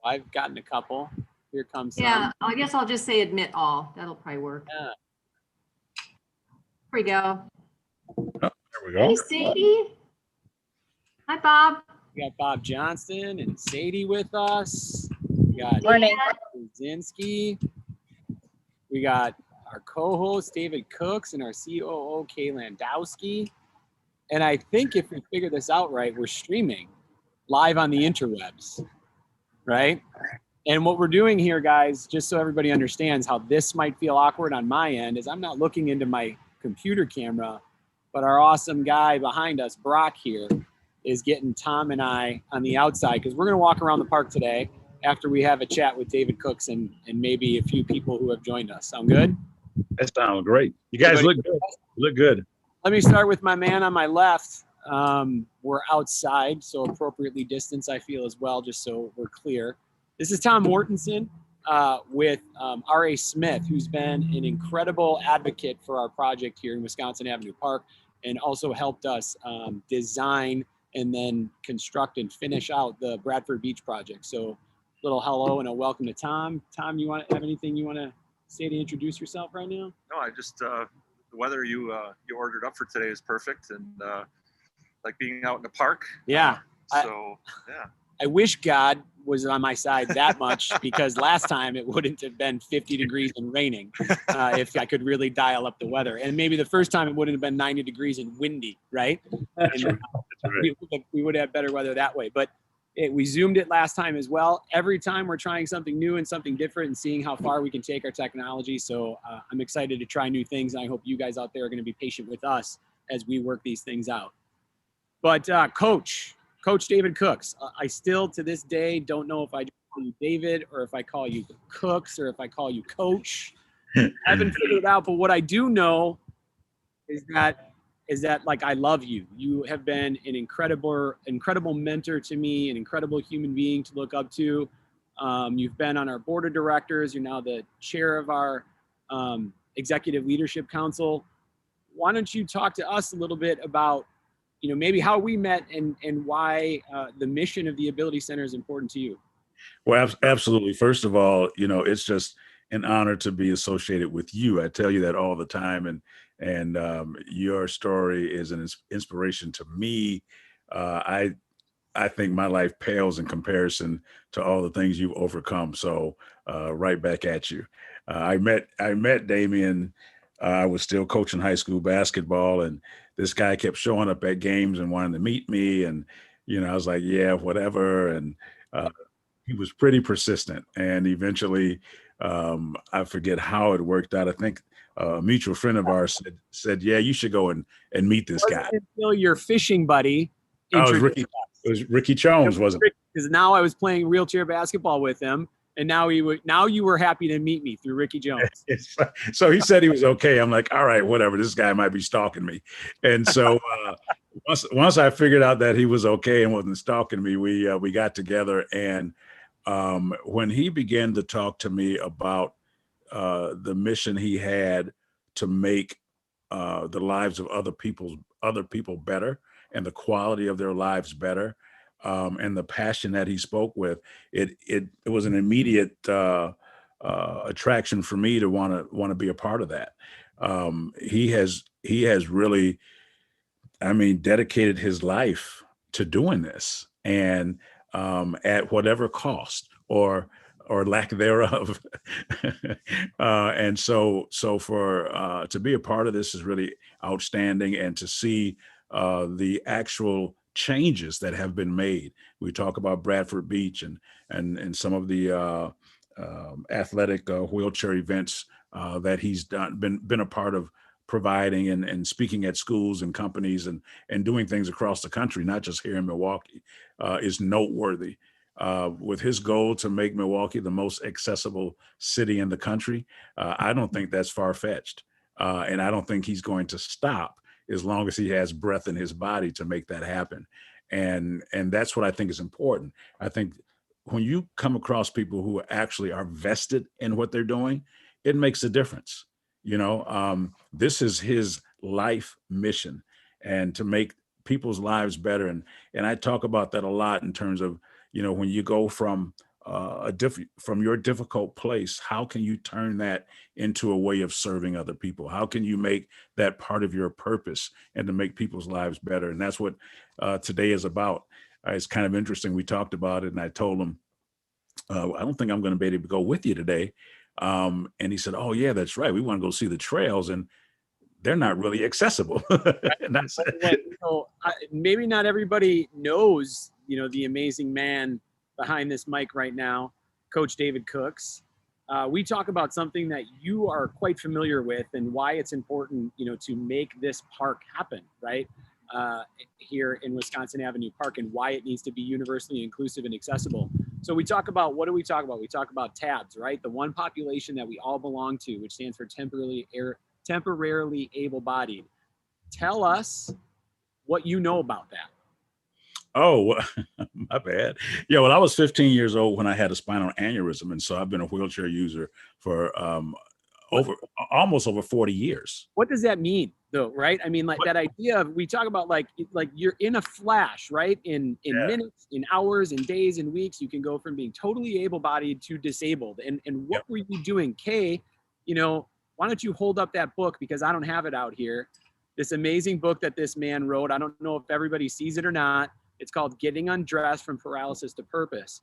I've gotten a couple. Here comes some. Yeah, I guess I'll just say admit all. That'll probably work. Yeah. Here we go. Oh, there we Hey, go. Sadie. Hi, Bob. We got Bob Johnston and Sadie with us. We got Morning. Brzezinski. We got our co-host David Cooks and our COO Kay Landowski. And I think if we figure this out right, we're streaming live on the interwebs, right? And what we're doing here, guys, just so everybody understands how this might feel awkward on my end, is I'm not looking into my computer camera, but our awesome guy behind us, Brock here, is getting Tom and I on the outside because we're going to walk around the park today after we have a chat with David Cooks and maybe a few people who have joined us. Sound good? That sounds great. You guys look good. Look good. Let me start with my man on my left. We're outside, so appropriately distanced, I feel, as well, just so we're clear. This is Tom Mortensen with R.A. Smith, who's been an incredible advocate for our project here in Wisconsin Avenue Park and also helped us design and then construct and finish out the Bradford Beach project. So little hello and a welcome to Tom. Tom, you want to have anything you want to say to introduce yourself right now? No, I just, the weather you ordered up for today is perfect and like being out in the park. Yeah. So, yeah. I wish God was on my side that much because last time it wouldn't have been 50 degrees and raining if I could really dial up the weather. And maybe the first time it wouldn't have been 90 degrees and windy, right? That's And, right. we would have better weather that way. But we zoomed it last time as well. Every time we're trying something new and something different and seeing how far we can take our technology. So I'm excited to try new things. And I hope you guys out there are going to be patient with us as we work these things out. But Coach David Cooks, I still to this day don't know if I call you David or if I call you Cooks or if I call you Coach. I haven't figured it out, but what I do know is that like I love you. You have been an incredible mentor to me, an incredible human being to look up to. You've been on our board of directors. You're now the chair of our executive leadership council. Why don't you talk to us a little bit about maybe how we met and why the mission of the Ability Center is important to you. Well, absolutely. First of all, it's just an honor to be associated with you. I tell you that all the time. And your story is an inspiration to me. I think my life pales in comparison to all the things you've overcome. So right back at you. I met Damian. I was still coaching high school basketball, and this guy kept showing up at games and wanting to meet me. And, I was like, yeah, whatever. And he was pretty persistent. And eventually, I forget how it worked out. I think a mutual friend of ours said, yeah, you should go and meet this guy. Until your fishing buddy introduced us. It was Ricky Jones, wasn't it? Because now I was playing wheelchair basketball with him. And now you were happy to meet me through Ricky Jones. So he said he was okay. I'm like, all right, whatever. This guy might be stalking me. And so once I figured out that he was okay and wasn't stalking me, we got together. And when he began to talk to me about the mission he had to make the lives of other people better and the quality of their lives better, and the passion that he spoke with, it was an immediate attraction for me to want to be a part of that. He has really, dedicated his life to doing this, and at whatever cost or lack thereof. And so for to be a part of this is really outstanding, and to see the actual changes that have been made. We talk about Bradford Beach and some of the athletic wheelchair events that he's been a part of providing and speaking at schools and companies and doing things across the country, not just here in Milwaukee, is noteworthy. With his goal to make Milwaukee the most accessible city in the country, I don't think that's far-fetched. And I don't think he's going to stop as long as he has breath in his body to make that happen. And that's what I think is important. I think when you come across people who actually are vested in what they're doing, it makes a difference. This is his life mission, and to make people's lives better. And I talk about that a lot in terms of, when you go from from your difficult place, how can you turn that into a way of serving other people? How can you make that part of your purpose and to make people's lives better? And that's what today is about. It's kind of interesting. We talked about it, and I told him, I don't think I'm going to be able to go with you today. And he said, "Oh yeah, that's right. We want to go see the trails, and they're not really accessible." And I said, So maybe not everybody knows, the amazing man behind this mic right now, Coach David Cooks. We talk about something that you are quite familiar with and why it's important, to make this park happen, right? Here in Wisconsin Avenue Park, and why it needs to be universally inclusive and accessible. So we talk about, what do we talk about? We talk about TABS, right? The one population that we all belong to, which stands for temporarily able-bodied. Tell us what you know about that. "Oh, my bad." Yeah, well, I was 15 years old when I had a spinal aneurysm, and so I've been a wheelchair user for almost over 40 years. What does that mean, though, right? I mean, like that idea of, we talk about like you're in a flash, right? In Yeah. minutes, in hours, in days, in weeks, you can go from being totally able-bodied to disabled. And what Yep. were you doing, Kay? Why don't you hold up that book, because I don't have it out here. This amazing book that this man wrote. I don't know if everybody sees it or not. It's called Getting Undressed from Paralysis to Purpose.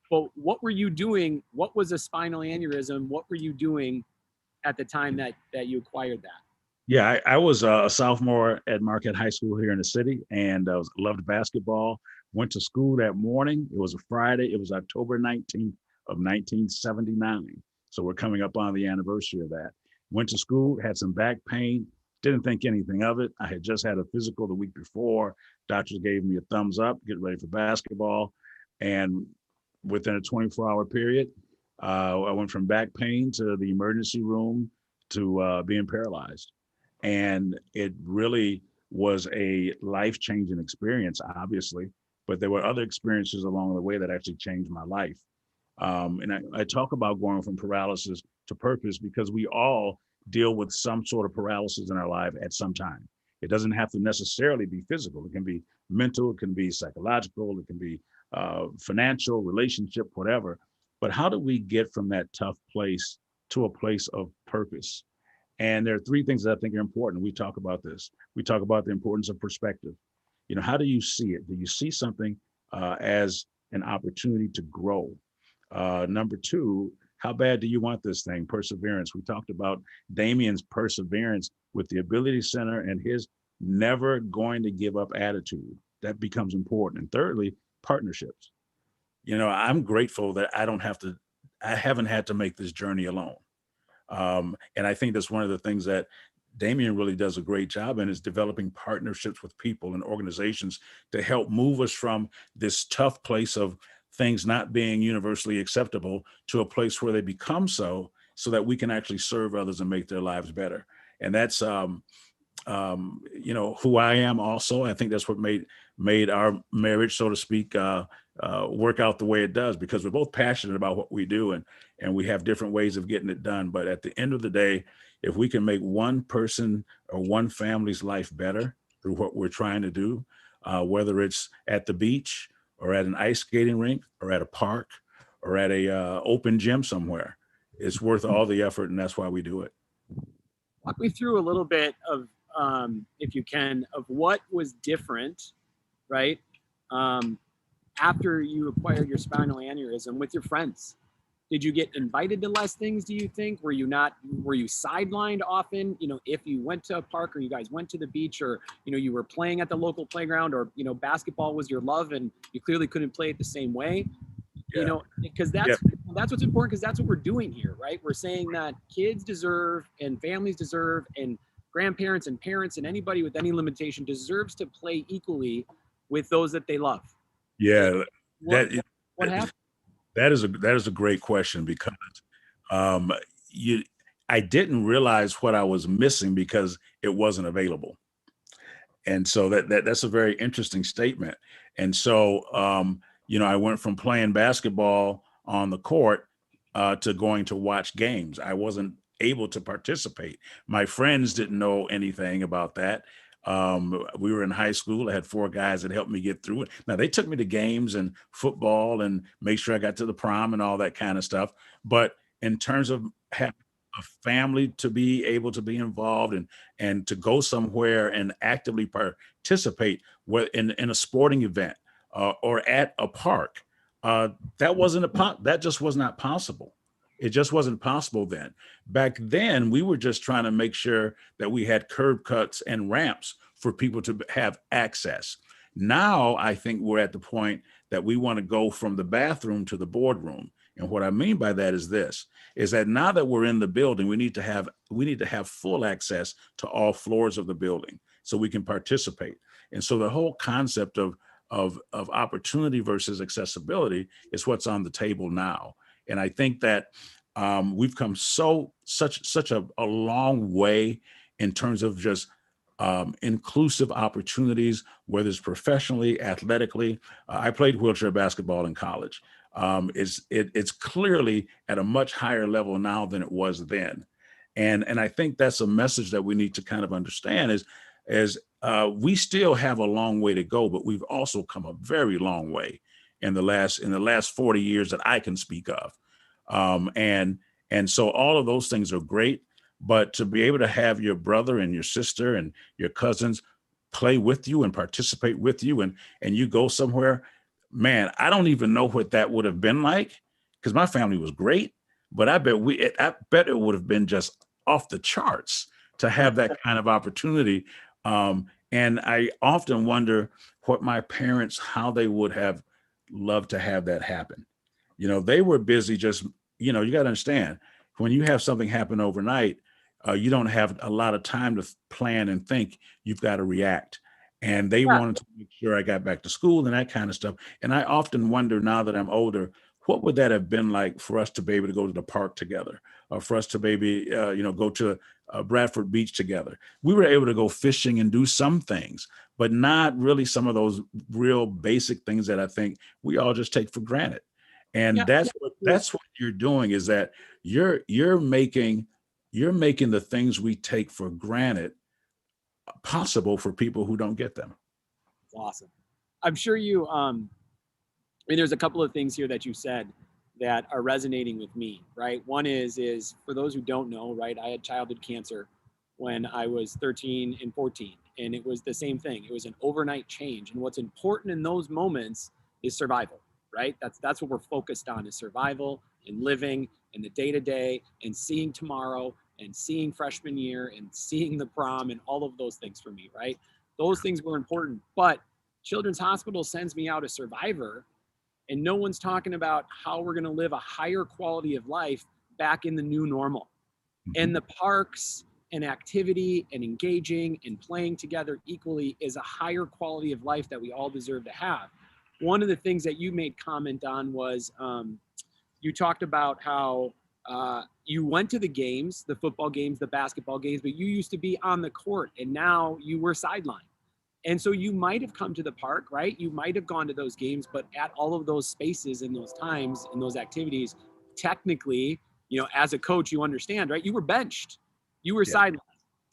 But what were you doing? What was a spinal aneurysm? What were you doing at the time that you acquired that? Yeah, I was a sophomore at Marquette High School here in the city, and I loved basketball. Went to school that morning. It was a Friday. It was October 19th of 1979. So we're coming up on the anniversary of that. Went to school, had some back pain, didn't think anything of it. I had just had a physical the week before. Doctors gave me a thumbs up, get ready for basketball. And within a 24-hour period, I went from back pain to the emergency room to being paralyzed. And it really was a life-changing experience, obviously, but there were other experiences along the way that actually changed my life. And I talk about going from paralysis to purpose because we all deal with some sort of paralysis in our life at some time. It doesn't have to necessarily be physical. It can be mental, it can be psychological, it can be financial, relationship, whatever. But how do we get from that tough place to a place of purpose? And there are three things that I think are important. We talk about this. We talk about the importance of perspective. How do you see it? Do you see something as an opportunity to grow? Number two, how bad do you want this thing? Perseverance. We talked about Damien's perseverance with the Ability Center and his never going to give up attitude. That becomes important. And thirdly, partnerships. I'm grateful that I haven't had to make this journey alone. And I think that's one of the things that Damien really does a great job in, is developing partnerships with people and organizations to help move us from this tough place of things not being universally acceptable to a place where they become so that we can actually serve others and make their lives better. And that's, who I am also. I think that's what made our marriage, so to speak, work out the way it does, because we're both passionate about what we do, and we have different ways of getting it done. But at the end of the day, if we can make one person or one family's life better through what we're trying to do, whether it's at the beach or at an ice skating rink or at a park or at a open gym somewhere, it's worth all the effort, and that's why we do it. Walk me through a little bit of, if you can, of what was different, right? After you acquired your spinal aneurysm with your friends. Did you get invited to less things, do you think? Were you sidelined often? If you went to a park, or you guys went to the beach, or, you were playing at the local playground, or, basketball was your love and you clearly couldn't play it the same way. Yeah. Because that's what's important, because that's what we're doing here, right? We're saying that kids deserve, and families deserve, and grandparents and parents and anybody with any limitation deserves to play equally with those that they love. Yeah. What happened? That is a great question, because I didn't realize what I was missing because it wasn't available. And so that's a very interesting statement. And so, I went from playing basketball on the court to going to watch games. I wasn't able to participate. My friends didn't know anything about that. We were in high school. I had 4 guys that helped me get through it. Now they took me to games and football and make sure I got to the prom and all that kind of stuff. But in terms of having a family to be able to be involved and to go somewhere and actively participate in a sporting event or at a park, that just was not possible. It just wasn't possible then. Back then, we were just trying to make sure that we had curb cuts and ramps for people to have access. Now, I think we're at the point that we want to go from the bathroom to the boardroom. And what I mean by that is this, is that now that we're in the building, we need to have full access to all floors of the building so we can participate. And so the whole concept of opportunity versus accessibility is what's on the table now. And I think that we've come such a long way in terms of just inclusive opportunities, whether it's professionally, athletically. I played wheelchair basketball in college. It's clearly at a much higher level now than it was then. And I think that's a message that we need to kind of understand is we still have a long way to go, but we've also come a very long way in the last 40 years that I can speak of. And so all of those things are great, but to be able to have your brother and your sister and your cousins play with you and participate with you and you go somewhere, man, I don't even know what that would have been like because my family was great, but I bet it would have been just off the charts to have that kind of opportunity. And I often wonder what my parents, how they would have loved to have that happen. They were busy just, you got to understand when you have something happen overnight, you don't have a lot of time to plan and think. You've got to react. And they wanted to make sure I got back to school and that kind of stuff. And I often wonder now that I'm older, what would that have been like for us to be able to go to the park together or for us to maybe, go to Bradford Beach together? We were able to go fishing and do some things, but not really some of those real basic things that I think we all just take for granted. And that's what you're doing is that you're making the things we take for granted possible for people who don't get them. It's awesome. I'm sure you, there's a couple of things here that you said that are resonating with me, right? One is for those who don't know, right? I had childhood cancer when I was 13 and 14, and it was the same thing. It was an overnight change. And what's important in those moments is survival, right? That's what we're focused on is survival and living and the day-to-day and seeing tomorrow and seeing freshman year and seeing the prom and all of those things for me, right? Those things were important, but Children's Hospital sends me out a survivor and no one's talking about how we're going to live a higher quality of life back in the new normal. And the parks and activity and engaging and playing together equally is a higher quality of life that we all deserve to have. One of the things that you made comment on was you talked about how you went to the games, the football games, the basketball games, but you used to be on the court and now you were sidelined. And so you might have come to the park, right? You might have gone to those games, but at all of those spaces and those times and those activities, technically, as a coach, you understand, right? You were benched. You were sidelined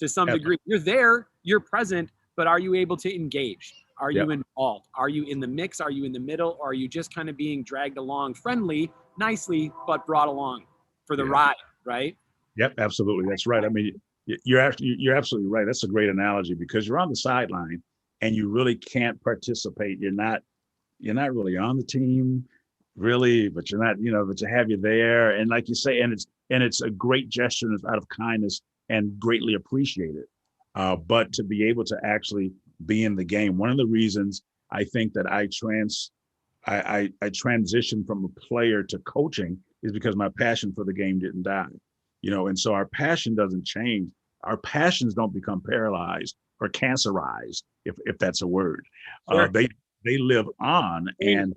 to some degree. You're there, you're present, but are you able to engage? Are you involved? Are you in the mix? Are you in the middle? Or are you just kind of being dragged along friendly, nicely, but brought along for the ride, right? Yep, absolutely. That's right. I mean, you're absolutely right. That's a great analogy because you're on the sideline and you really can't participate. You're not really on the team, really, but you're not, but to have you there. And like you say, and it's a great gesture and it's out of kindness and greatly appreciated. But to be able to actually be in the game, one of the reasons I think that I transitioned from a player to coaching is because my passion for the game didn't die, and so our passion doesn't change. Our passions don't become paralyzed or cancerized, if that's a word. Sure. They live on, and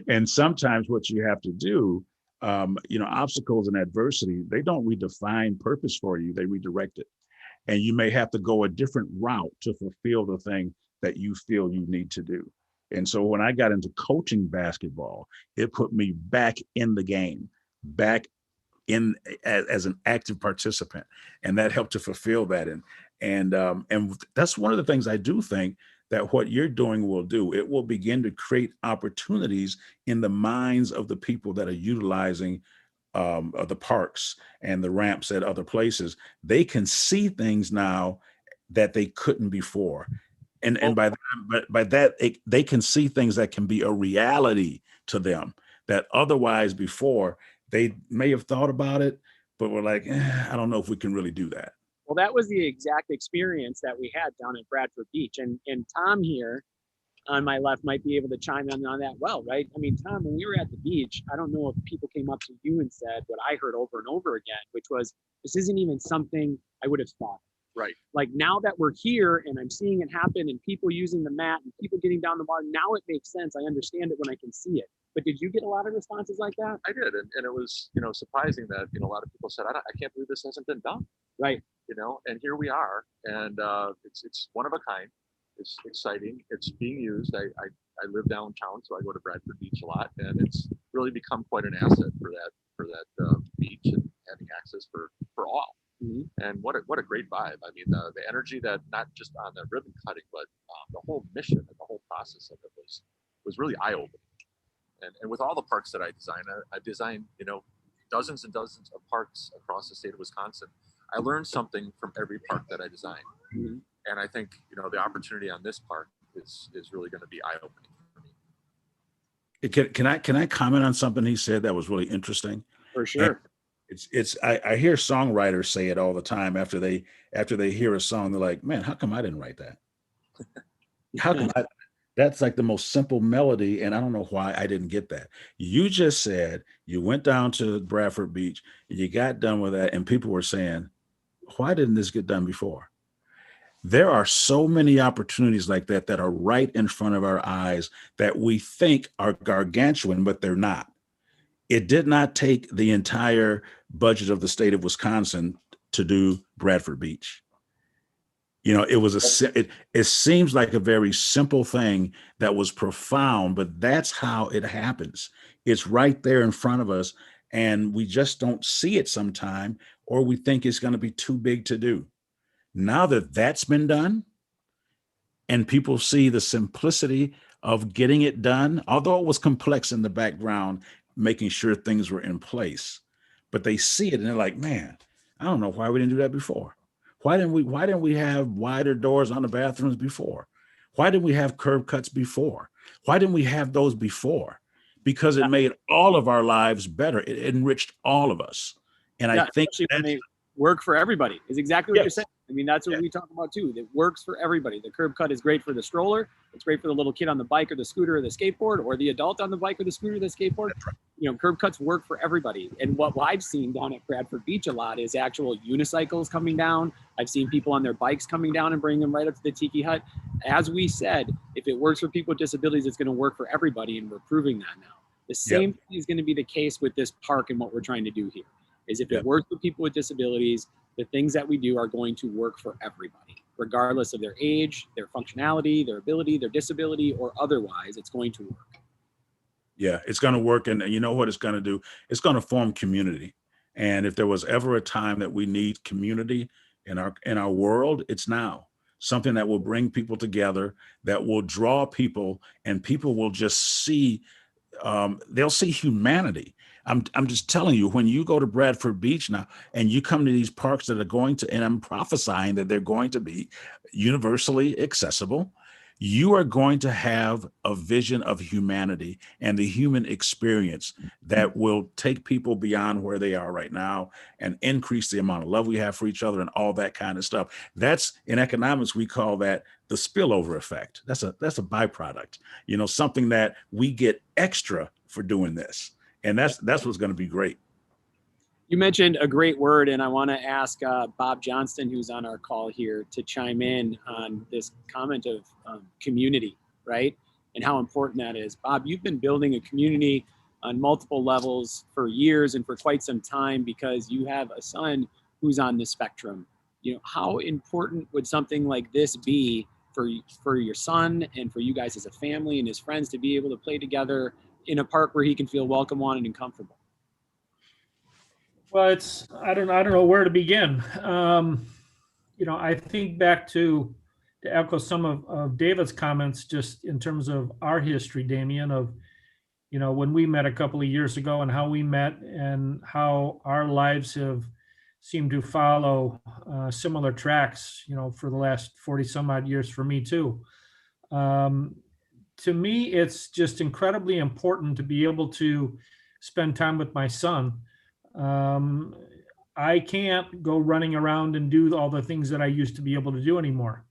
and sometimes what you have to do, obstacles and adversity, they don't redefine purpose for you, they redirect it. And you may have to go a different route to fulfill the thing that you feel you need to do. And so when I got into coaching basketball, it put me back in the game, back as an active participant, and that helped to fulfill that. And that's one of the things I do think that what you're doing will do. It will begin to create opportunities in the minds of the people that are utilizing of the parks and the ramps at other places. They can see things now that they couldn't before. And by that, they can see things that can be a reality to them that otherwise before they may have thought about it, but were like, I don't know if we can really do that. Well, that was the exact experience that we had down at Bradford Beach. And Tom here on my left might be able to chime in on that well, right? I mean, Tom, when we were at the beach, I don't know if people came up to you and said what I heard over and over again, which was, this isn't even something I would have thought. Right. Like now that we're here and I'm seeing it happen and people using the mat and people getting down the bar, now it makes sense. I understand it when I can see it. But did you get a lot of responses like that? I did, and it was, you know, surprising that, you know, a lot of people said, I can't believe this hasn't been done. Right. You know, and here we are, and it's one of a kind. It's exciting. It's being used. I live downtown, so I go to Bradford Beach a lot, and it's really become quite an asset for that beach and having access for all. Mm-hmm. And what a great vibe. I mean, the energy that not just on the ribbon cutting, but the whole mission and the whole process of it was really eye-opening. And with all the parks that I design, I've designed, you know, dozens and dozens of parks across the state of Wisconsin. I learned something from every park that I design. Mm-hmm. And I think, you know, the opportunity on this park is really going to be eye-opening for me. Can I comment on something he said that was really interesting? For sure. And I hear songwriters say it all the time after they hear a song. They're like, man, how come I didn't write that? How come that's like the most simple melody, and I don't know why I didn't get that. You just said you went down to Bradford Beach and you got done with that, and people were saying, why didn't this get done before? There are so many opportunities like that that are right in front of our eyes that we think are gargantuan, but they're not. It did not take the entire budget of the state of Wisconsin to do Bradford Beach. You know, it seems like a very simple thing that was profound, but that's how it happens. It's right there in front of us, and we just don't see it sometime, or we think it's going to be too big to do. Now that that's been done, and people see the simplicity of getting it done, although it was complex in the background, making sure things were in place, but they see it and they're like, man, I don't know why we didn't do that before. Why didn't we have wider doors on the bathrooms before? Why didn't we have curb cuts before? Why didn't we have those before? Because it made all of our lives better. It enriched all of us. And I think when they work for everybody is exactly what Yes. you're saying. I mean, that's what we talk about too. It works for everybody. The curb cut is great for the stroller. It's great for the little kid on the bike or the scooter or the skateboard, or the adult on the bike or the scooter or the skateboard. That's right. You know, curb cuts work for everybody. And what I've seen down at Bradford Beach a lot is actual unicycles coming down. I've seen people on their bikes coming down and bringing them right up to the tiki hut. As we said, if it works for people with disabilities, it's going to work for everybody, and we're proving that now. The same thing is going to be the case with this park and what we're trying to do here. Is if it works for people with disabilities, the things that we do are going to work for everybody, regardless of their age, their functionality, their ability, their disability, or otherwise, it's going to work. Yeah, it's going to work. And you know what it's going to do? It's going to form community. And if there was ever a time that we need community in our world, it's now. Something that will bring people together, that will draw people, and people will just see, they'll see humanity. I'm just telling you, when you go to Bradford Beach now and you come to these parks that are going to, and I'm prophesying that they're going to be universally accessible, you are going to have a vision of humanity and the human experience that will take people beyond where they are right now and increase the amount of love we have for each other and all that kind of stuff. That's, in economics, we call that the spillover effect. That's a byproduct, you know, something that we get extra for doing this. And that's what's going to be great. You mentioned a great word, and I want to ask Bob Johnston, who's on our call here, to chime in on this comment of community, right? And how important that is. Bob, you've been building a community on multiple levels for years and for quite some time because you have a son who's on the spectrum. You know, how important would something like this be for your son and for you guys as a family and his friends to be able to play together in a park where he can feel welcome, wanted, and comfortable? Well, I don't know where to begin. I think back to echo some of David's comments, just in terms of our history, Damien, of, when we met a couple of years ago and how we met and how our lives have seemed to follow similar tracks, for the last 40 some odd years for me too. Um, to me, it's just incredibly important to be able to spend time with my son. Um, I can't go running around and do all the things that I used to be able to do anymore.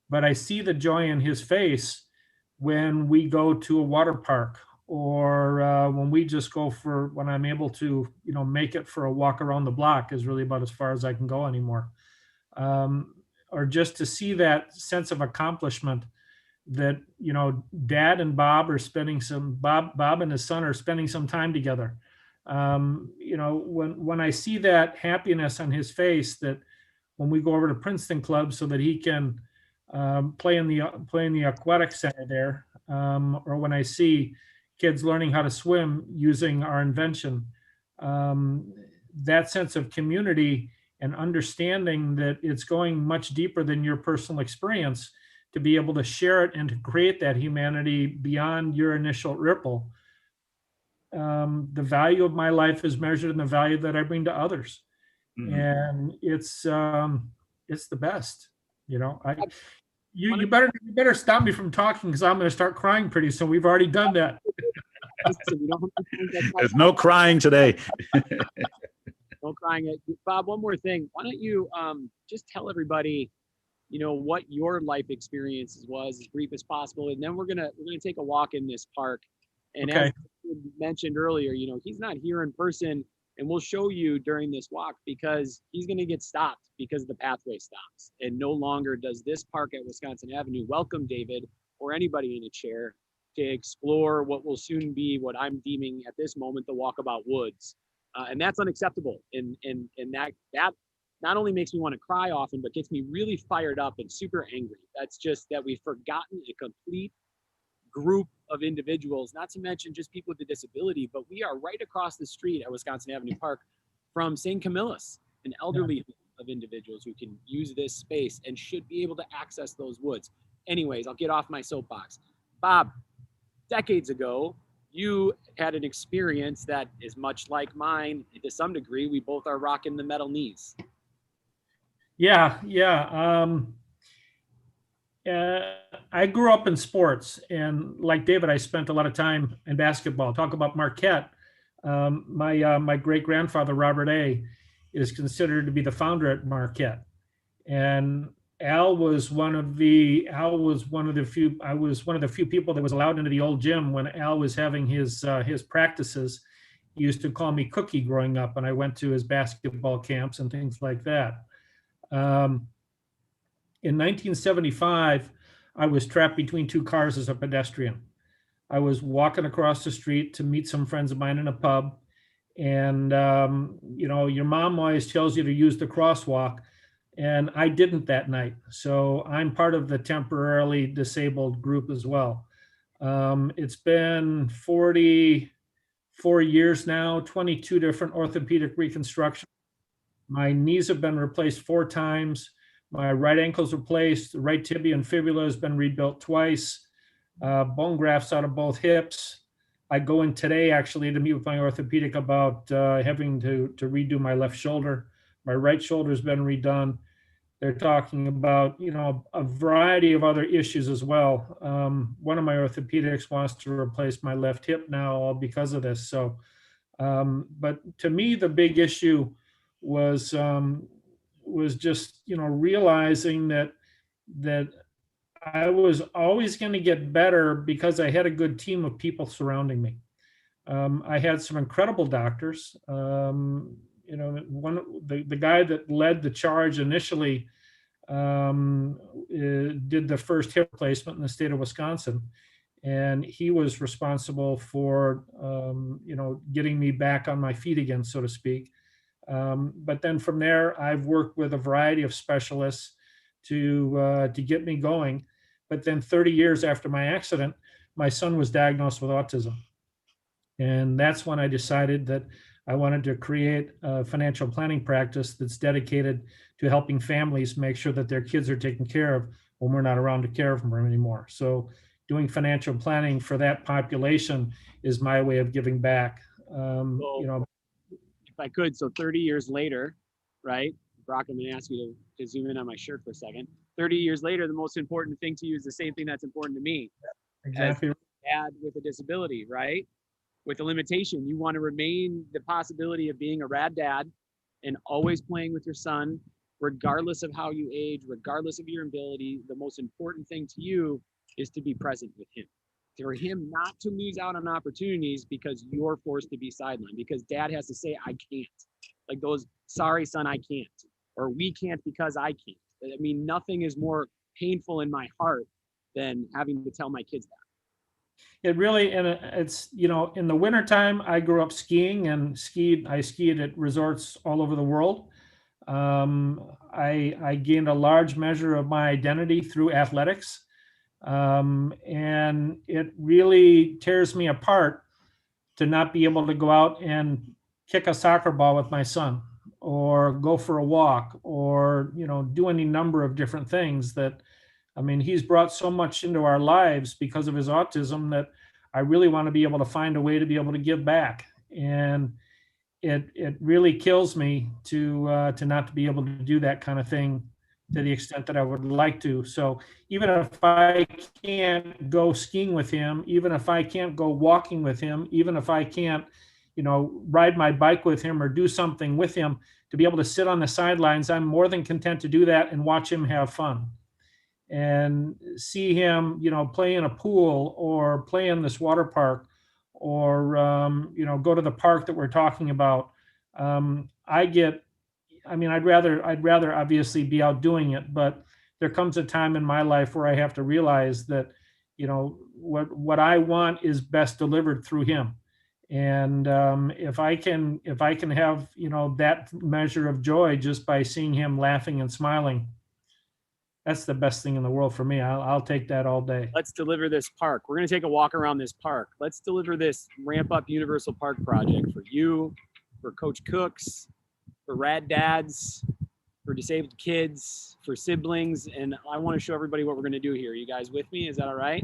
But I see the joy in his face when we go to a water park, or when we just go when I'm able to, make it for a walk around the block is really about as far as I can go anymore. Or just to see that sense of accomplishment that, Dad and Bob and his son are spending some time together. When I see that happiness on his face, that when we go over to Princeton Club so that he can play in the aquatic center there, or when I see kids learning how to swim using our invention, that sense of community and understanding that it's going much deeper than your personal experience, to be able to share it and to create that humanity beyond your initial ripple. The value of my life is measured in the value that I bring to others. Mhm. And it's the best. You better stop me from talking, because I'm going to start crying pretty soon. We've already done that. There's no crying today. No crying. Bob, one more thing. Why don't you just tell everybody, what your life experiences was, as brief as possible, and then we're gonna take a walk in this park. And Okay. as you mentioned earlier, he's not here in person, and we'll show you during this walk, because he's going to get stopped because the pathway stops, and no longer does this park at Wisconsin Avenue welcome David or anybody in a chair to explore what will soon be, what I'm deeming at this moment, the Walkabout Woods. And that's unacceptable. And that not only makes me want to cry often, but gets me really fired up and super angry. That's just that we've forgotten a complete group of individuals, not to mention just people with a disability, but we are right across the street at Wisconsin Avenue Park from St. Camillus, an elderly of individuals who can use this space and should be able to access those woods. Anyways, I'll get off my soapbox. Bob, decades ago, you had an experience that is much like mine to some degree. We both are rocking the metal knees. Yeah. I grew up in sports, and like David, I spent a lot of time in basketball. Talk about Marquette. My great grandfather, Robert A., is considered to be the founder at Marquette, and I was one of the few people that was allowed into the old gym when Al was having his practices. He used to call me Cookie growing up, and I went to his basketball camps and things like that. In 1975, I was trapped between two cars as a pedestrian. I was walking across the street to meet some friends of mine in a pub. And, your mom always tells you to use the crosswalk. And I didn't that night. So I'm part of the temporarily disabled group as well. It's been 44 years now, 22 different orthopedic reconstructions. My knees have been replaced 4 times. My right ankle's replaced. The right tibia and fibula has been rebuilt twice. Bone grafts out of both hips. I go in today actually to meet with my orthopedic about having to redo my left shoulder. My right shoulder's been redone. They're talking about, a variety of other issues as well. One of my orthopedics wants to replace my left hip now, all because of this. So, but to me, the big issue was just, realizing that I was always going to get better because I had a good team of people surrounding me. I had some incredible doctors. The guy that led the charge initially did the first hip replacement in the state of Wisconsin, and he was responsible for getting me back on my feet again, so to speak. But then from there, I've worked with a variety of specialists to get me going. But then 30 years after my accident, my son was diagnosed with autism. And that's when I decided that I wanted to create a financial planning practice that's dedicated to helping families make sure that their kids are taken care of when we're not around to care for them anymore. So doing financial planning for that population is my way of giving back. You know, If I could, so 30 years later, right? Brock, I'm going to ask you to zoom in on my shirt for a second. 30 years later, the most important thing to you is the same thing that's important to me. exactly. As a dad with a disability, right? With a limitation, you want to remain the possibility of being a rad dad and always playing with your son, regardless of how you age, regardless of your ability. The most important thing to you is to be present with him, for him not to lose out on opportunities because you're forced to be sidelined, because dad has to say, I can't. Like those, sorry, son, I can't. Or we can't because I can't. I mean, nothing is more painful in my heart than having to tell my kids that. It really, and it's, you know, in the wintertime, I grew up skiing and I skied at resorts all over the world. I gained a large measure of my identity through athletics. And it really tears me apart to not be able to go out and kick a soccer ball with my son, or go for a walk, or, you know, do any number of different things that, I mean, he's brought so much into our lives because of his autism that I really want to be able to find a way to be able to give back. And it really kills me to not to be able to do that kind of thing to the extent that I would like to. So even if I can't go skiing with him, even if I can't go walking with him, even if I can't, you know, ride my bike with him or do something with him, to be able to sit on the sidelines, I'm more than content to do that and watch him have fun and see him, you know, play in a pool or play in this water park, or you know, go to the park that we're talking about. I mean, I'd rather obviously be out doing it, but there comes a time in my life where I have to realize that, you know, what I want is best delivered through him. And if I can have, you know, that measure of joy just by seeing him laughing and smiling, that's the best thing in the world for me. I'll take that all day. Let's deliver this park. We're going to take a walk around this park. Let's deliver this Ramp Up Universal Park project for you, for Coach Cooks, for rad dads, for disabled kids, for siblings. And I want to show everybody what we're going to do here. You guys with me? Is that all right?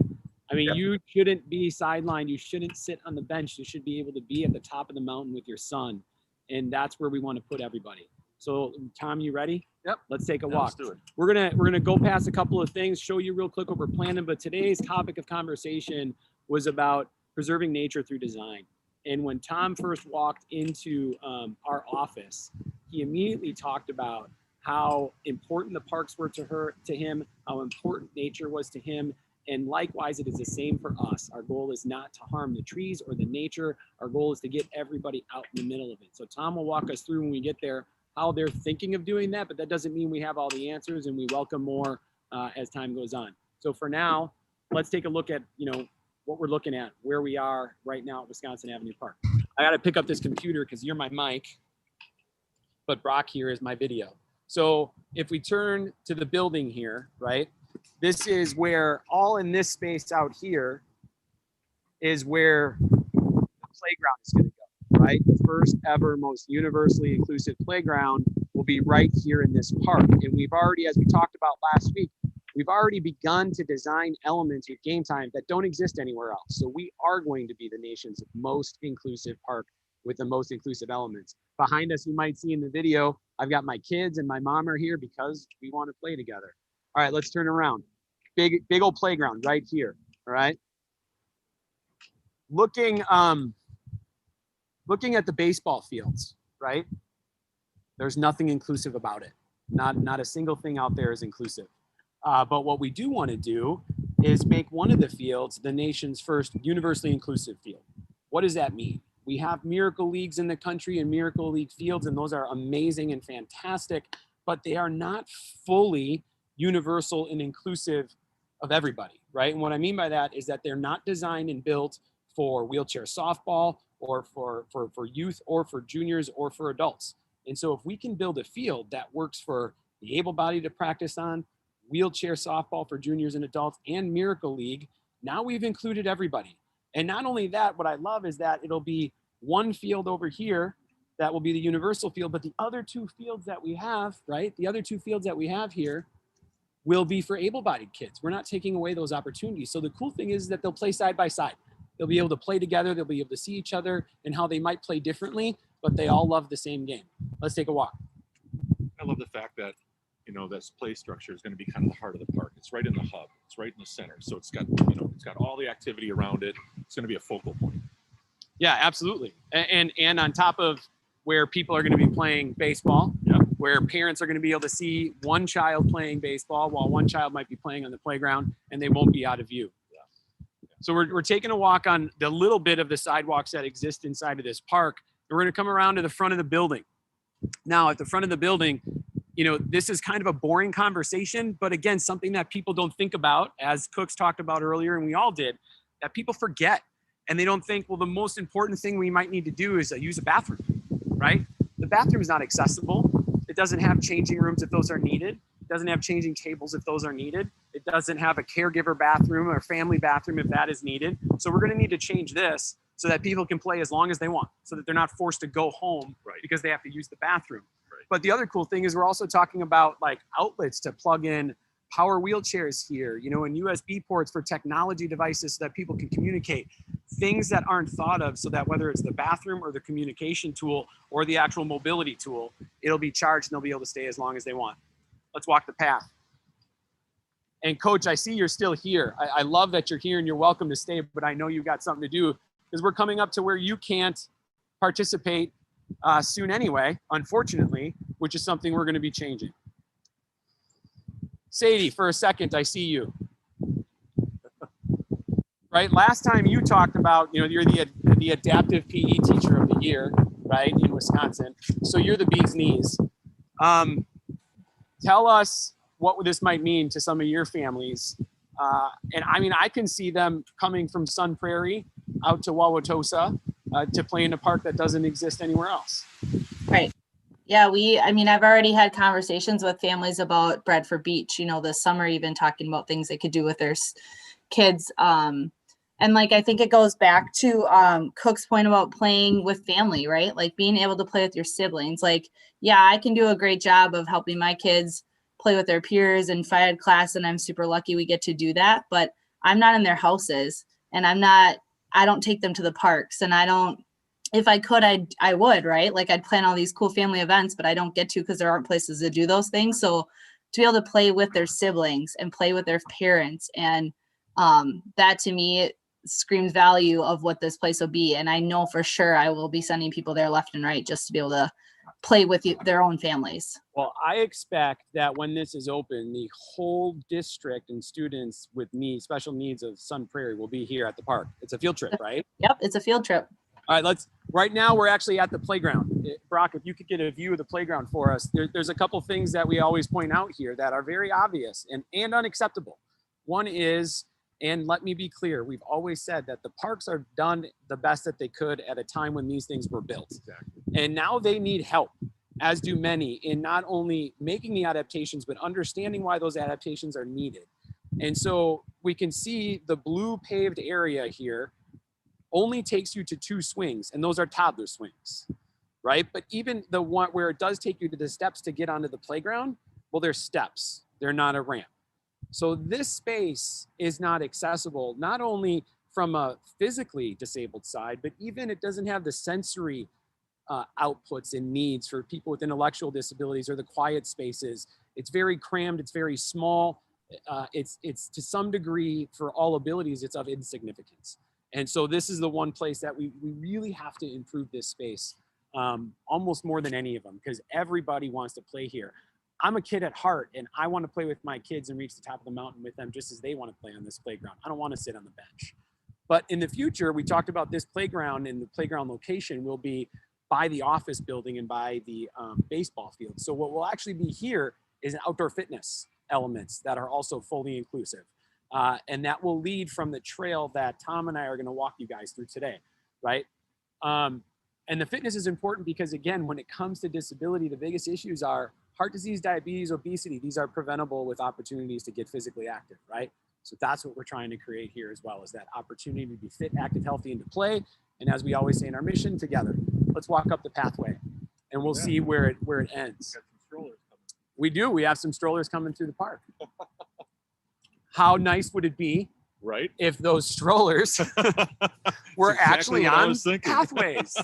I mean, you shouldn't be sidelined. You shouldn't sit on the bench. You should be able to be at the top of the mountain with your son. And that's where we want to put everybody. So Tom, you ready? Yep. Let's take a Yeah, walk. let's do it. We're gonna go past a couple of things, show you real quick what we're planning. But today's topic of conversation was about preserving nature through design. And when Tom first walked into our office, he immediately talked about how important the parks were to him, how important nature was to him. And likewise, it is the same for us. Our goal is not to harm the trees or the nature. Our goal is to get everybody out in the middle of it. So Tom will walk us through when we get there how they're thinking of doing that, but that doesn't mean we have all the answers, and we welcome more as time goes on. So for now, let's take a look at, you know, what we're looking at, where we are right now at Wisconsin Avenue Park. I got to pick up this computer because you're my mic, but Brock here is my video. So if we turn to the building here, right, this is where all in this space out here is where the playground is going to go. Right? The first ever, most universally inclusive playground will be right here in this park. And we've already, as we talked about last week, we've already begun to design elements with Game Time that don't exist anywhere else. So we are going to be the nation's most inclusive park with the most inclusive elements. Behind us, you might see in the video, I've got my kids and my mom are here because we want to play together. All right, let's turn around. Big old playground right here. All right. Looking at the baseball fields, right? There's nothing inclusive about it. Not a single thing out there is inclusive. But what we do want to do is make one of the fields the nation's first universally inclusive field. What does that mean? We have miracle leagues in the country and miracle league fields, and those are amazing and fantastic, but they are not fully universal and inclusive of everybody, right? And what I mean by that is that they're not designed and built for wheelchair softball or for youth or for juniors or for adults. And so if we can build a field that works for the able-bodied to practice on, wheelchair softball for juniors and adults, and Miracle League, now we've included everybody. And not only that, what I love is that it'll be one field over here that will be the universal field. But the other two fields that we have, right? The other two fields that we have here will be for able-bodied kids. We're not taking away those opportunities. So the cool thing is that they'll play side by side. They'll be able to play together. They'll be able to see each other and how they might play differently, but they all love the same game. Let's take a walk. I love the fact that, you know, this play structure is going to be kind of the heart of the park. It's right in the hub. It's right in the center. So it's got, you know, it's got all the activity around it. It's going to be a focal point. Yeah, absolutely. And on top of where people are going to be playing baseball, Yeah. where parents are going to be able to see one child playing baseball while one child might be playing on the playground, and they won't be out of view. So we're taking a walk on the little bit of the sidewalks that exist inside of this park. And we're going to come around to the front of the building. Now, at the front of the building, you know, this is kind of a boring conversation, but again, something that people don't think about, as Cooks talked about earlier, and we all did, that people forget. And they don't think, well, the most important thing we might need to do is use a bathroom, right? The bathroom is not accessible. It doesn't have changing rooms if those are needed. It doesn't have changing tables if those are needed. It doesn't have a caregiver bathroom or family bathroom if that is needed. So we're going to need to change this so that people can play as long as they want, so that they're not forced to go home because they have to use the bathroom. Right. But the other cool thing is we're also talking about like outlets to plug in power wheelchairs here, you know, and USB ports for technology devices so that people can communicate. Things that aren't thought of, so that whether it's the bathroom or the communication tool or the actual mobility tool, it'll be charged and they'll be able to stay as long as they want. Let's walk the path. And Coach, I see you're still here. I love that you're here and you're welcome to stay, but I know you've got something to do because we're coming up to where you can't participate soon anyway, unfortunately, which is something we're going to be changing. Sadie, for a second, I see you. Right? Last time you talked about, you know, you're the adaptive PE teacher of the year, right, in Wisconsin. So you're the bee's knees. Tell us what this might mean to some of your families. And I mean, I can see them coming from Sun Prairie out to Wauwatosa to play in a park that doesn't exist anywhere else. Right. Yeah, I've already had conversations with families about Bradford Beach, you know, this summer, even talking about things they could do with their kids. And like, I think it goes back to Cook's point about playing with family, right? Like being able to play with your siblings. Like, yeah, I can do a great job of helping my kids play with their peers in Phi Ed class, and I'm super lucky we get to do that, but I'm not in their houses, and I don't take them to the parks, and if I could, I would, right? Like I'd plan all these cool family events, but I don't get to because there aren't places to do those things. So to be able to play with their siblings and play with their parents, and that to me, it screams value of what this place will be. And I know for sure I will be sending people there left and right just to be able to play with their own families. Well, I expect that when this is open, the whole district and students with special needs of Sun Prairie will be here at the park. It's a field trip, right? Yep, it's a field trip. All right, right now we're actually at the playground. Brock, if you could get a view of the playground for us, there's a couple things that we always point out here that are very obvious and unacceptable. One is, and let me be clear, we've always said that the parks are done the best that they could at a time when these things were built. Exactly. And now they need help, as do many, in not only making the adaptations, but understanding why those adaptations are needed. And so we can see the blue paved area here only takes you to 2 swings, and those are toddler swings, right? But even the one where it does take you to the steps to get onto the playground, well, they're steps. They're not a ramp. So this space is not accessible, not only from a physically disabled side, but even it doesn't have the sensory outputs and needs for people with intellectual disabilities or the quiet spaces. It's very crammed. It's very small. It's to some degree, for all abilities, it's of insignificance. And so this is the one place that we really have to improve this space, almost more than any of them, because everybody wants to play here. I'm a kid at heart, and I want to play with my kids and reach the top of the mountain with them just as they want to play on this playground. I don't want to sit on the bench. But in the future, we talked about this playground, and the playground location will be by the office building and by the baseball field. So what will actually be here is an outdoor fitness elements that are also fully inclusive. And that will lead from the trail that Tom and I are going to walk you guys through today, right? And the fitness is important because, again, when it comes to disability, the biggest issues are heart disease, diabetes, obesity. These are preventable with opportunities to get physically active, right? So that's what we're trying to create here as well, is that opportunity to be fit, active, healthy, and to play. And as we always say in our mission, together. Let's walk up the pathway. and we'll Yeah. see where it ends. Got some strollers coming. We do. We have some strollers coming through the park. How nice would it be Right. if those strollers were exactly actually what I on was thinking. pathways?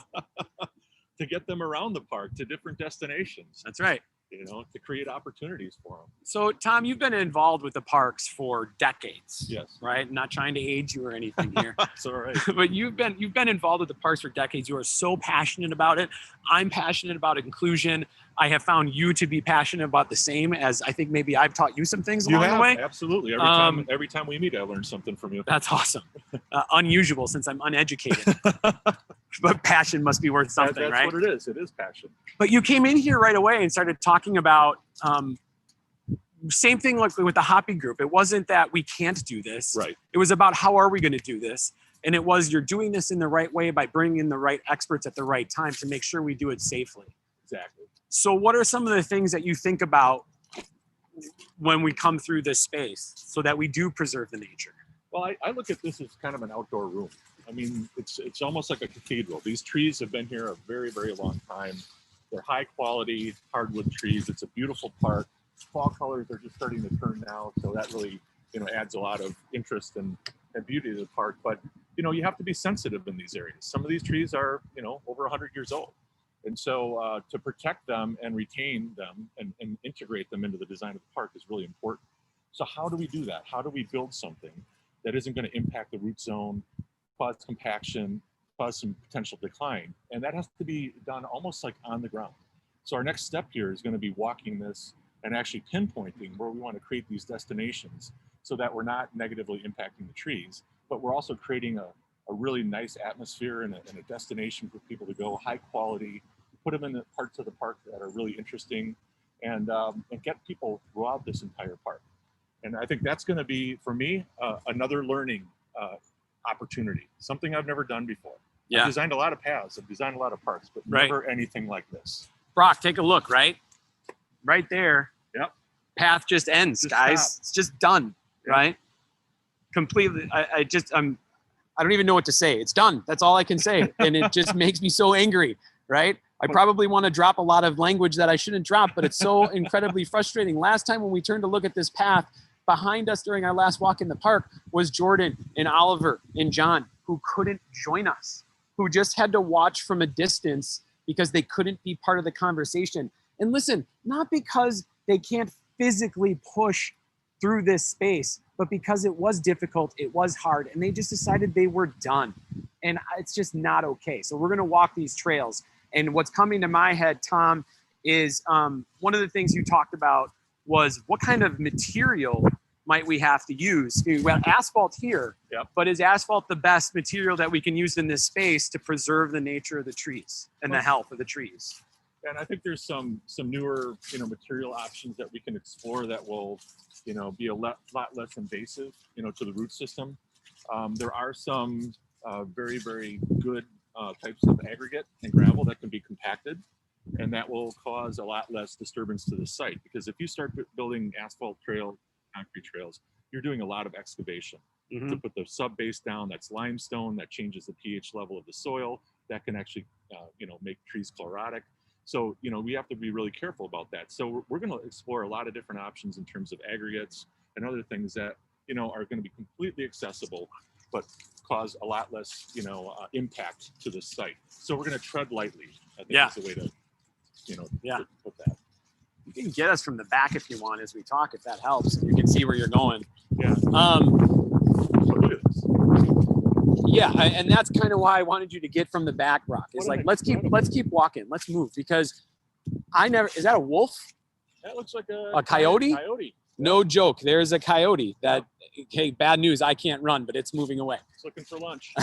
To get them around the park to different destinations, That's right. you know, to create opportunities for them. So, Tom, you've been involved with the parks for decades. Yes. Right? Not trying to age you or anything here. That's all right. But you've been involved with the parks for decades. You are so passionate about it. I'm passionate about inclusion. I have found you to be passionate about the same, as I think maybe I've taught you some things You along have, the way. absolutely. Every time we meet, I learn something from you. That's awesome. Unusual since I'm uneducated. But passion must be worth something, That's right? what it is. It is passion. But you came in here right away and started talking about same thing like with the Hoppy group. It wasn't that we can't do this. Right. It was about how are we going to do this? And it was you're doing this in the right way by bringing in the right experts at the right time to make sure we do it safely. Exactly. So what are some of the things that you think about when we come through this space so that we do preserve the nature? Well, I look at this as kind of an outdoor room. I mean, it's almost like a cathedral. These trees have been here a very, very long time. They're high quality hardwood trees. It's a beautiful park. Fall colors are just starting to turn now, so that really, you know, adds a lot of interest and beauty to the park. But, you know, you have to be sensitive in these areas. Some of these trees are, you know, over 100 years old. And so to protect them and retain them and integrate them into the design of the park is really important. So how do we do that? How do we build something that isn't going to impact the root zone, cause compaction, cause some potential decline? And that has to be done almost like on the ground. So our next step here is going to be walking this and actually pinpointing where we want to create these destinations so that we're not negatively impacting the trees, but we're also creating a really nice atmosphere and a destination for people to go, high quality, put them in the parts of the park that are really interesting, and get people throughout this entire park. And I think that's going to be, for me, another learning opportunity, something I've never done before. Yeah. I've designed a lot of paths, I've designed a lot of parks, but Right. never anything like this. Brock, take a look, right there. Yep. Path just ends, Just guys. stop. It's just done, right? Completely. I don't even know what to say. It's done. That's all I can say. And it just makes me so angry, right? I probably want to drop a lot of language that I shouldn't drop, but it's so incredibly frustrating. Last time when we turned to look at this path, behind us during our last walk in the park was Jordan and Oliver and John, who couldn't join us, who just had to watch from a distance because they couldn't be part of the conversation. And listen, not because they can't physically push through this space, but because it was difficult, it was hard, and they just decided they were done. And it's just not okay. So we're gonna walk these trails. And what's coming to my head, Tom, is one of the things you talked about was what kind of material might we have to use? We have asphalt here, Yep. but is asphalt the best material that we can use in this space to preserve the nature of the trees and the health of the trees? And I think there's some newer, you know, material options that we can explore that will, you know, be a lot less invasive, you know, to the root system. There are some very, very good types of aggregate and gravel that can be compacted, and that will cause a lot less disturbance to the site. Because if you start building asphalt trail, concrete trails, you're doing a lot of excavation to put the sub base down. That's limestone that changes the pH level of the soil. That can actually, you know, make trees chlorotic. So, you know, we have to be really careful about that. So we're going to explore a lot of different options in terms of aggregates and other things that, you know, are going to be completely accessible, but cause a lot less, you know, impact to the site. So we're going to tread lightly. I think is the way to, you know, to put that. You can get us from the back if you want as we talk, if that helps. You can see where you're going. Yeah. So look at this. Yeah, and that's kind of why I wanted you to get from the back, Brock. It's What like an let's keep walking, let's move, because is that a wolf? That looks like A coyote? Coyote. No joke. There's a coyote that. Okay, bad news. I can't run, but it's moving away. It's looking for lunch.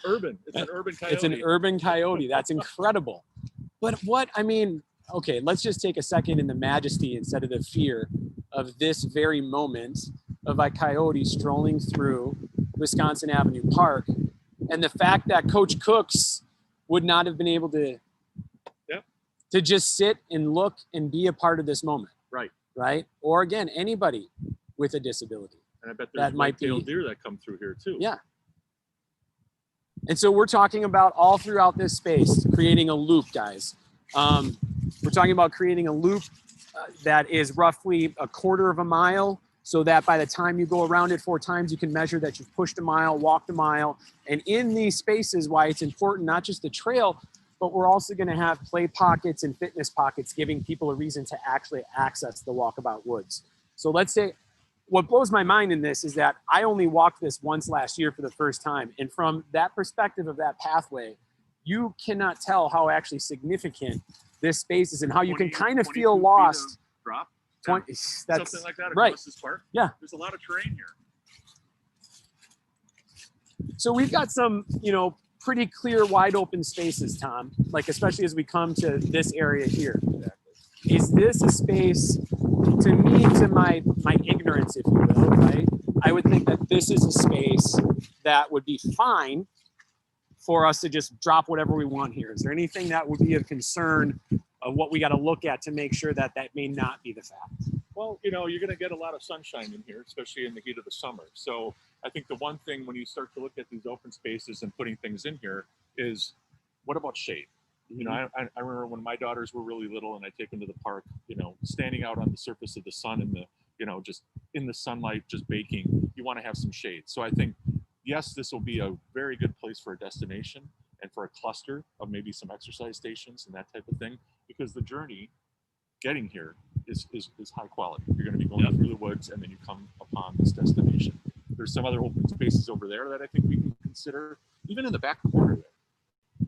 Urban. It's an urban coyote. It's an urban coyote. That's incredible. But okay, let's just take a second in the majesty instead of the fear of this very moment of a coyote strolling through Wisconsin Avenue Park, and the fact that Coach Cooks would not have been able to just sit and look and be a part of this moment. Right? Or again, anybody with a disability. And I bet there's that might be white-tailed deer that come through here too. Yeah. And so we're talking about all throughout this space, creating a loop, guys. We're talking about creating a loop that is roughly a quarter of a mile, so that by the time you go around it 4 times, you can measure that you've pushed a mile, walked a mile. And in these spaces, why it's important, not just the trail, but we're also going to have play pockets and fitness pockets, giving people a reason to actually access the Walkabout Woods. So let's say, what blows my mind in this is that I only walked this once last year for the first time. And from that perspective of that pathway, you cannot tell how actually significant this space is and how you can kind of feel lost. Drop. 20, that's Something like that right. across this park. Yeah. There's a lot of terrain here. So we've got some, you know, pretty clear, wide open spaces, Tom, like especially as we come to this area here. Is this a space, to me, to my ignorance, if you will, right? I would think that this is a space that would be fine for us to just drop whatever we want here. Is there anything that would be of concern of what we got to look at to make sure that that may not be the fact? Well, you know, you're going to get a lot of sunshine in here, especially in the heat of the summer. So I think the one thing when you start to look at these open spaces and putting things in here is, what about shade? You know, I remember when my daughters were really little and I take them to the park, you know, standing out on the surface of the sun and the, you know, just in the sunlight, just baking, you want to have some shade. So I think, yes, this will be a very good place for a destination and for a cluster of maybe some exercise stations and that type of thing, because the journey getting here is high quality. You're going to be going through the woods and then you come upon this destination. There's some other open spaces over there that I think we can consider, even in the back corner there.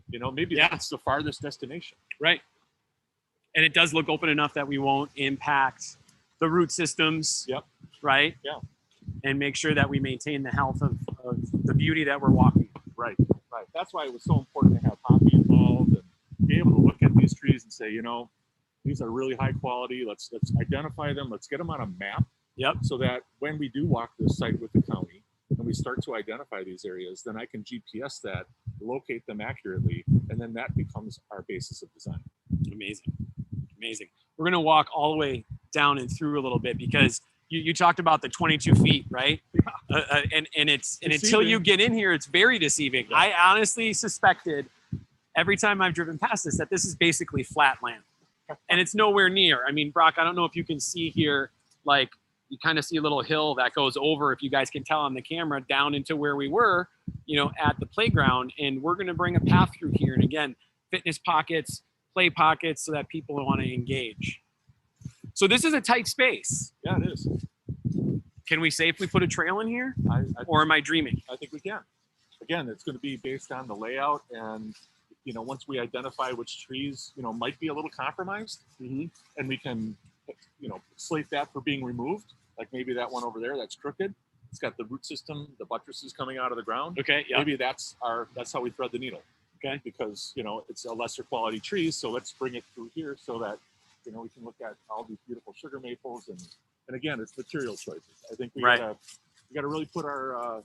You know, maybe that's the farthest destination. Right. And it does look open enough that we won't impact the root systems. Yep. Right. Yeah. And make sure that we maintain the health of the beauty that we're walking. Right. Right. That's why it was so important to have Poppy involved and be able to look at these trees and say, you know, these are really high quality. Let's identify them. Let's get them on a map. Yep. So that when we do walk this site with the county and we start to identify these areas, then I can GPS that, locate them accurately, and then that becomes our basis of design. Amazing. Amazing. We're going to walk all the way down and through a little bit because you talked about the 22 feet, right? And it's Deceiving. Until you get in here, it's very deceiving. Yeah. I honestly suspected every time I've driven past this that this is basically flat land, and it's nowhere near. I mean, Brock, I don't know if you can see here, like you kind of see a little hill that goes over, if you guys can tell on the camera, down into where we were, you know, at the playground. And we're going to bring a path through here. And again, fitness pockets, play pockets, so that people want to engage. So this is a tight space. Yeah, it is. Can we safely put a trail in here, I or am I dreaming? I think we can. Again, it's going to be based on the layout, and you know, once we identify which trees, you know, might be a little compromised, and we can, you know, slate that for being removed. Like maybe that one over there that's crooked. It's got the root system, the buttresses coming out of the ground. Okay. Yeah. Maybe that's how we thread the needle. Okay. Because, you know, it's a lesser quality tree, so let's bring it through here so that, you know, we can look at all these beautiful sugar maples and again, it's material choices. I think we gotta really put our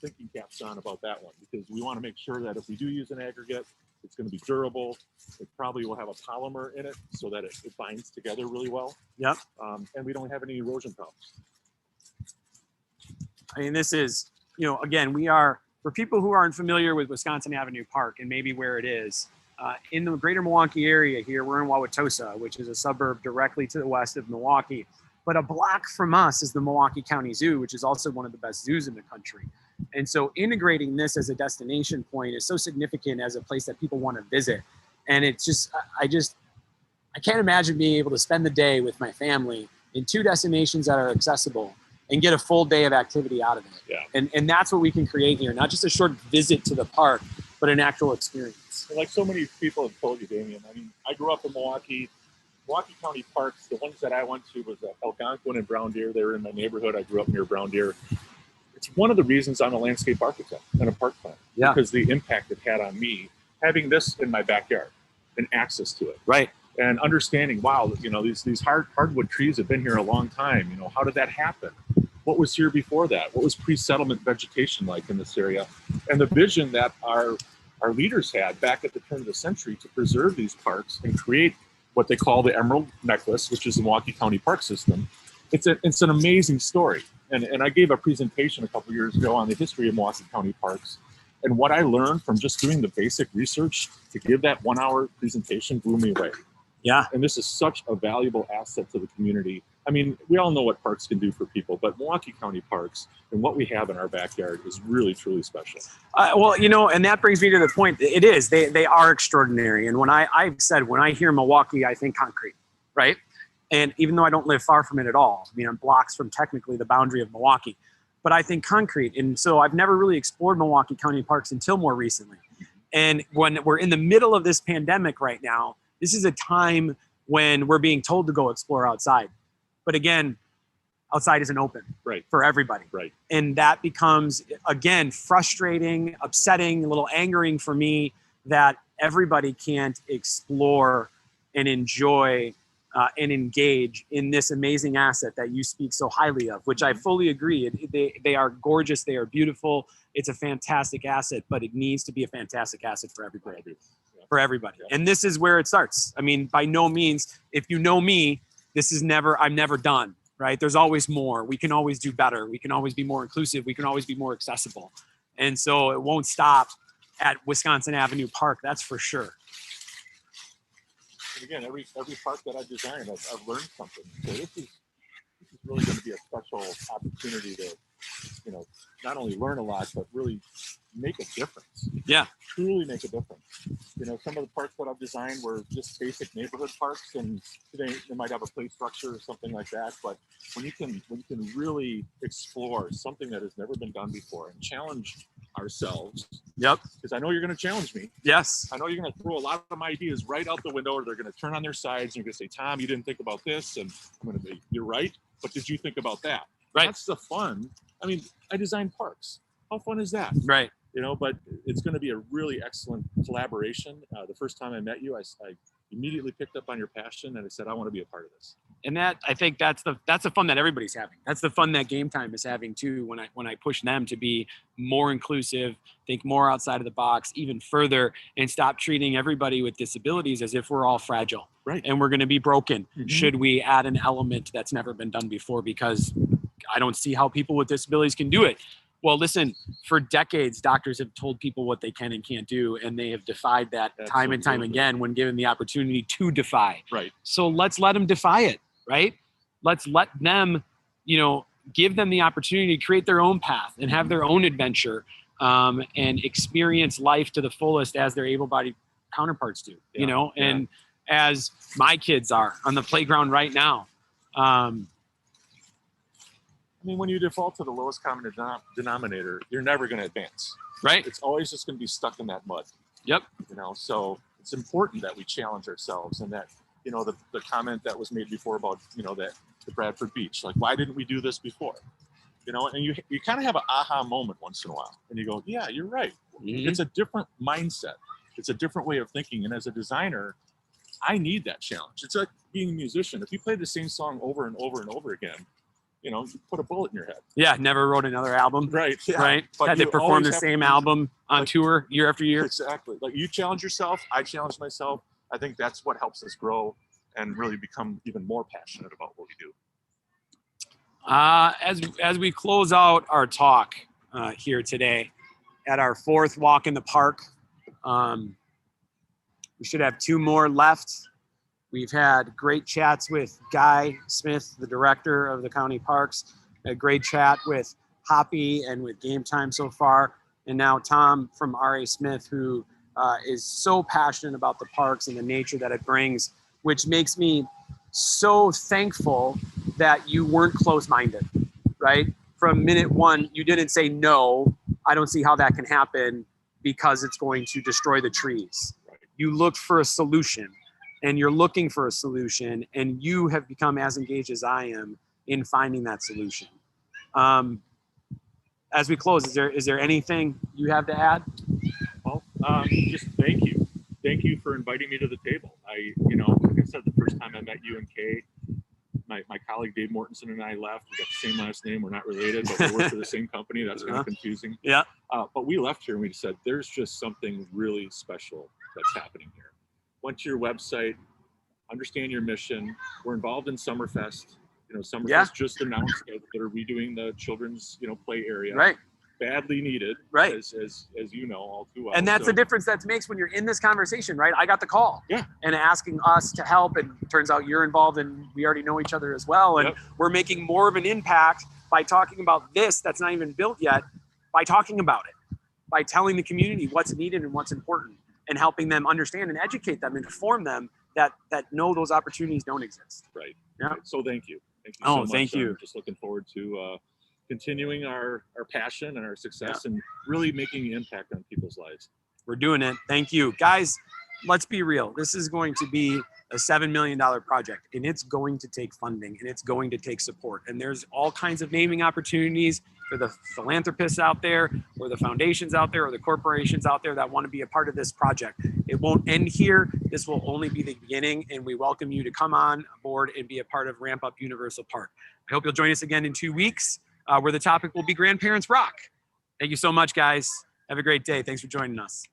thinking caps on about that one, because we want to make sure that if we do use an aggregate, it's going to be durable. It probably will have a polymer in it so that it binds together really well. Yep. And we don't have any erosion problems. I mean, this is, you know, again, we are, for people who aren't familiar with Wisconsin Avenue Park and maybe where it is, in the greater Milwaukee area here, we're in Wauwatosa, which is a suburb directly to the west of Milwaukee. But a block from us is the Milwaukee County Zoo, which is also one of the best zoos in the country. And so integrating this as a destination point is so significant as a place that people want to visit. And it's just, I can't imagine being able to spend the day with my family in 2 destinations that are accessible and get a full day of activity out of it. Yeah. And that's what we can create here, not just a short visit to the park, but an actual experience. Like so many people have told you, Damien, I mean, I grew up in Milwaukee County parks. The ones that I went to was Algonquin and Brown Deer. They were in my neighborhood. I grew up near Brown Deer. It's one of the reasons I'm a landscape architect and a park planner. Yeah. Because the impact it had on me, having this in my backyard and access to it. Right. And understanding, wow, you know, these hardwood trees have been here a long time. You know, how did that happen? What was here before that? What was pre-settlement vegetation like in this area? And the vision that our leaders had back at the turn of the century to preserve these parks and create what they call the Emerald Necklace, which is the Milwaukee County Park System. It's an amazing story. And I gave a presentation a couple years ago on the history of Milwaukee County parks. And what I learned from just doing the basic research to give that 1 hour presentation blew me away. Yeah. And this is such a valuable asset to the community. I mean, we all know what parks can do for people, but Milwaukee County parks and what we have in our backyard is really, truly special. Well, you know, and that brings me to the point. It is. They are extraordinary. And when I've said, when I hear Milwaukee, I think concrete, right? And even though I don't live far from it at all, I mean, I'm blocks from technically the boundary of Milwaukee, but I think concrete. And so I've never really explored Milwaukee County parks until more recently. And when we're in the middle of this pandemic right now, this is a time when we're being told to go explore outside. But again, outside isn't open for everybody. Right. And that becomes, again, frustrating, upsetting, a little angering for me that everybody can't explore and enjoy and engage in this amazing asset that you speak so highly of, which I fully agree. They are gorgeous. They are beautiful. It's a fantastic asset, but it needs to be a fantastic asset for everybody. For everybody. Yeah. And this is where it starts. I mean, by no means, if you know me, I'm never done, right? There's always more. We can always do better. We can always be more inclusive. We can always be more accessible. And so it won't stop at Wisconsin Avenue Park. That's for sure. And again, every park that I've designed, I've learned something. So this is really going to be a special opportunity to, you know, not only learn a lot, but really make a difference. Yeah. Truly make a difference. You know, some of the parks that I've designed were just basic neighborhood parks, and they might have a play structure or something like that. But when you can really explore something that has never been done before and challenge ourselves. Yep. Because I know you're going to challenge me. Yes. I know you're going to throw a lot of my ideas right out the window, or they're going to turn on their sides and you're going to say, Tom, you didn't think about this. And I'm going to say, you're right. But did you think about that? Right. That's the fun. I mean, I designed parks. How fun is that? Right. You know, but it's going to be a really excellent collaboration. The first time I met you, I immediately picked up on your passion and I said, I want to be a part of this. And that, I think that's the fun that everybody's having. That's the fun that Game Time is having too. When I push them to be more inclusive, think more outside of the box, even further, and stop treating everybody with disabilities as if we're all fragile. Right. And we're going to be broken. Mm-hmm. Should we add an element that's never been done before? Because I don't see how people with disabilities can do it. Well, listen, for decades, doctors have told people what they can and can't do, and they have defied that time and time again when given the opportunity to defy. Right. So let's let them defy it, right? Let's let them, you know, give them the opportunity to create their own path and have their own adventure and experience life to the fullest as their able-bodied counterparts do, you know, and as my kids are on the playground right now. I mean, when you default to the lowest common denominator, you're never going to advance. Right. It's always just going to be stuck in that mud. Yep. You know, so it's important that we challenge ourselves, and that, you know, the comment that was made before about, you know, that the Bradford Beach, like, why didn't we do this before? You know, and you kind of have an aha moment once in a while, and you go, yeah, you're right. Mm-hmm. It's a different mindset. It's a different way of thinking. And as a designer, I need that challenge. It's like being a musician. If you play the same song over and over and over again, you know, you put a bullet in your head. Yeah, never wrote another album. Right. Yeah. Right. But had to perform the same album on tour year after year. Exactly. Like, you challenge yourself, I challenge myself. I think that's what helps us grow and really become even more passionate about what we do. As we close out our talk here today at our fourth walk in the park, we should have 2 more left. We've had great chats with Guy Smith, the director of the county parks, a great chat with Hoppy and with Game Time so far. And now Tom from R.A. Smith, who is so passionate about the parks and the nature that it brings, which makes me so thankful that you weren't close-minded, right? From minute one, you didn't say, no, I don't see how that can happen because it's going to destroy the trees. You looked for a solution. And you're looking for a solution, and you have become as engaged as I am in finding that solution. As we close, is there anything you have to add? Well, just thank you. Thank you for inviting me to the table. You know, like I said, the first time I met you and Kay, my colleague Dave Mortensen and I left. We got the same last name. We're not related, but we work for the same company. That's kind of confusing. Yeah. But we left here and we just said, there's just something really special that's happening here. Went to your website, understand your mission. We're involved in Summerfest. You know, Summerfest just announced that they're redoing the children's, you know, play area. Right. badly needed, Right. as you know all too well. And that's So, the difference that makes when you're in this conversation, right? I got the call. Yeah. And asking us to help, and it turns out you're involved, and we already know each other as well. And Yep. we're making more of an impact by talking about this that's not even built yet, by talking about it, by telling the community what's needed and what's important, and helping them understand and educate them and inform them that know those opportunities don't exist. Right. Yeah. Right. So thank you. Thank you Oh, so much. thank you. I'm just looking forward to continuing our passion and our success and really making an impact on people's lives. We're doing it. Thank you. Guys, let's be real. This is going to be a $7 million project, and it's going to take funding, and it's going to take support. And there's all kinds of naming opportunities for the philanthropists out there, or the foundations out there, or the corporations out there that want to be a part of this project. It won't end here. This will only be the beginning, and we welcome you to come on board and be a part of Ramp Up Universal Park. I hope you'll join us again in 2 weeks, where the topic will be Grandparents Rock. Thank you so much, guys. Have a great day. Thanks for joining us.